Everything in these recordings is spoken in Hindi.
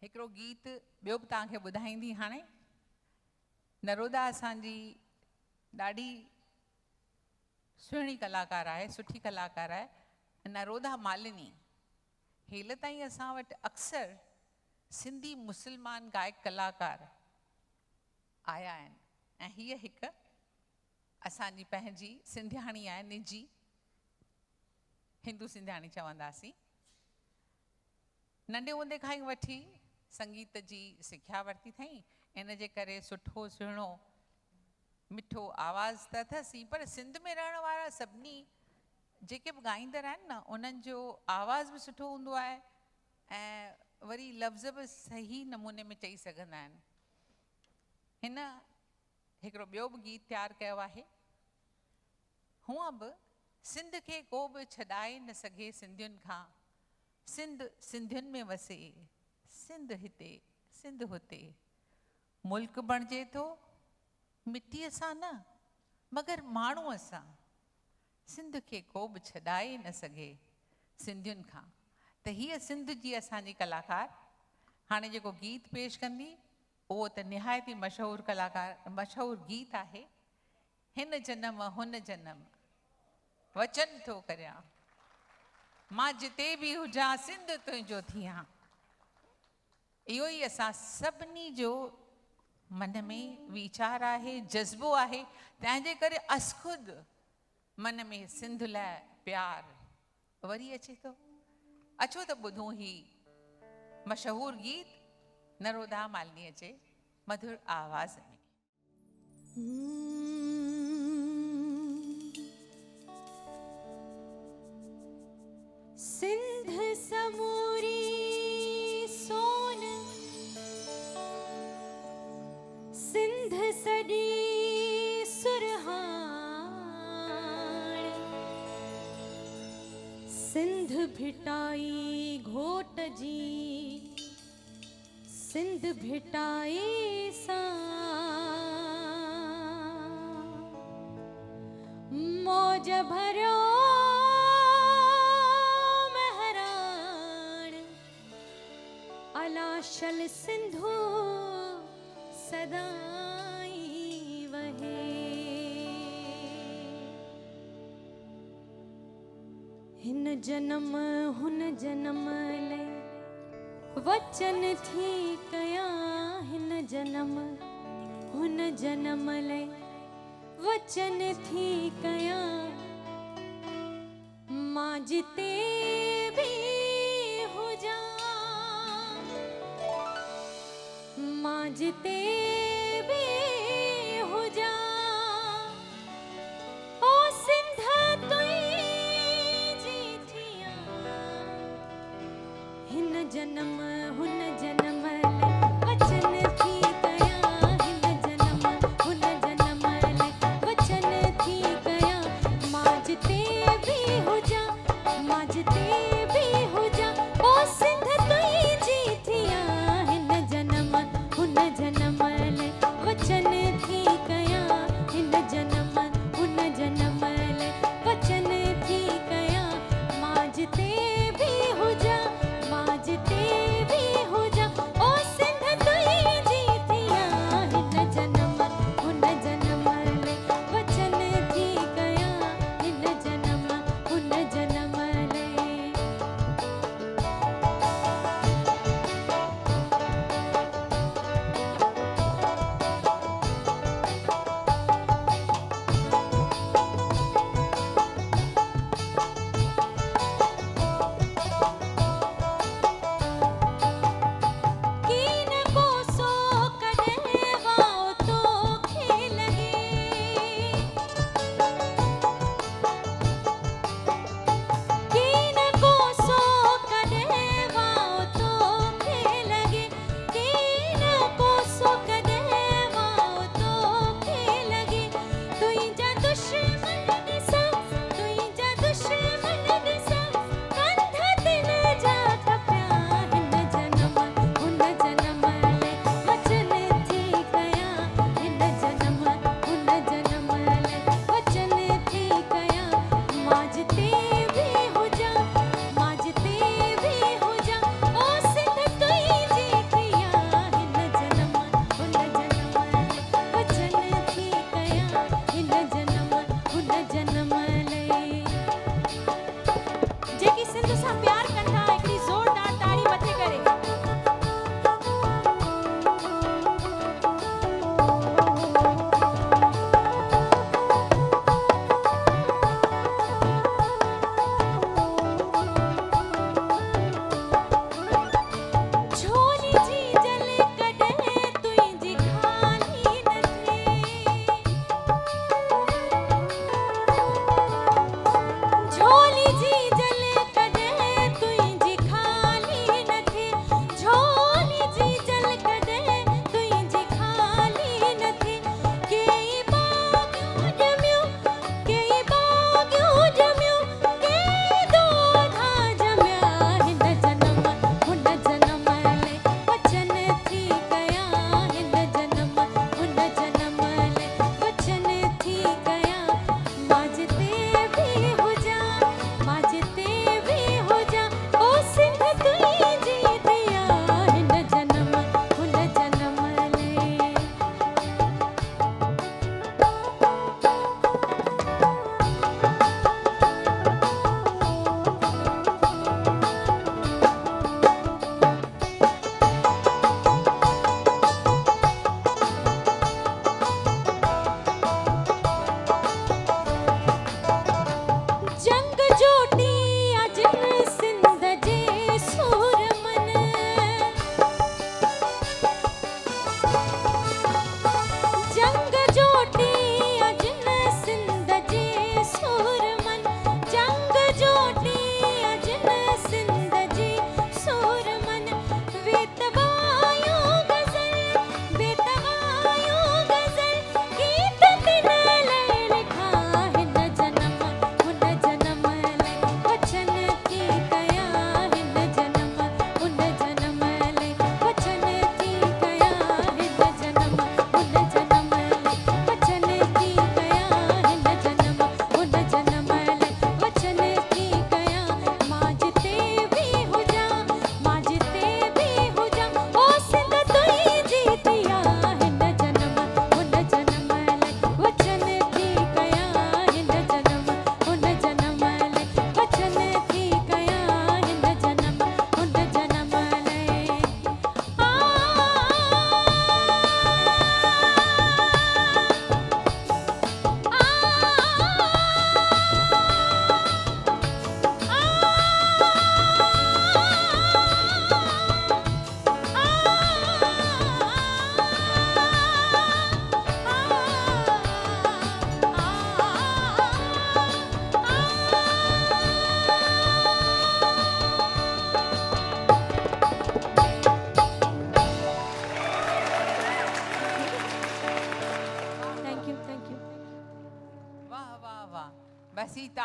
हिकिड़ो गीत ॿियो बि तव्हांखे ॿुधाईंदी हाणे। नरोदा असांजी ॾाढी सुहिणी कलाकार आहे, सुठी कलाकार आहे। नरोदा मालिनी हेल ताईं असां वटि अक्सर सिंधी मुस्लमान गायक कलाकार आया आहिनि ऐं हीअ हिकु असांजी पंहिंजी सिंधियाणी आहे, निजी हिंदू सिंधियाणी चवंदासीं। नंढे हूंदे खां ई वठी संगीत जी सिख्या वरिती अथई, इन जे करे सुठो सुहिणो मिठो आवाज़ त अथसि, पर सिंध में रहण वारा सभिनी जेके बि गाईंदड़ आहिनि न, उन्हनि जो आवाज़ बि सुठो हूंदो आहे ऐं वरी लफ़्ज़ बि सही नमूने में चई सघंदा आहिनि। हिन हिकिड़ो ॿियो बि गीत तयारु कयो आहे। हूअं बि सिंध खे को बि छॾाए न सघे सिंधियुनि खां, सिंध सिंधियुनि में वसे, सिंध हिते सिंध हुते, मुल्क बणिजे थो मिटीअ सां न मगर माण्हूअ सां, सिंध खे को बि छॾाए न सघे सिंधियुनि खां। त हीअ सिंध जी असांजी कलाकार हाणे जेको गीत पेश कंदी उहो त निहायती मशहूरु कलाकार मशहूरु गीत आहे। हिन जनम हुन जनम वचन थो करियां, मां जिते बि हुजां सिंध तुंहिंजो थियां। इहो ई असां सभिनी जो मन में वीचार आहे, जज़्बो आहे। तंहिंजे करे असख़ुद मन में सिंध लाइ प्यार वरी अचे थो। अचो त ॿुधूं ही मशहूरु गीत नरोदा मालिनीअ जे मधुर आवाज़ में। सिंध समूरी सोन, सिंध सॼी सुरहाण, सिंध भिटाई घोट जी, सिंध भिटाई सां मौज भरियो अलाशल सिंधु सदाई वहे। हिन जन्म हुन जन्म ले वचन थी कया, हिन जन्म हुन जन्म ले वचन थी कया, मां जिते भी हुजा, मां जिते भी हुजा, ओ सिंध तुंहिंजी थियां। हिन जन्म हुन जन्म ले वचन थी कया, हिन जन्म हुन जन्म ले वचन थी कया, मां जिते भी हुजा, मां जिते भी हुजा, ओ सिंध तुंहिंजी थियां। हिन जन्म हुन जन्म ले वचन थी कया, हिन जन्म हुन जन्म ले वचन थी कया, मां जिते भी हुजा, मां जिते भी हुजा,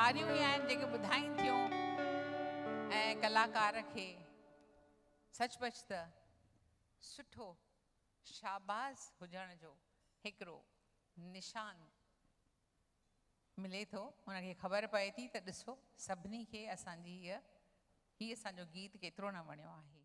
तारियूं ई आहिनि जेके ॿुधाइनि थियूं ऐं कलाकार खे सचपच त सुठो शाबाज़ हुजण जो हिकिड़ो निशान मिले थो, उनखे ख़बर पए थी त ॾिसो सभिनी खे असांजी हीअ असांजो गीत केतिरो न वणियो आहे।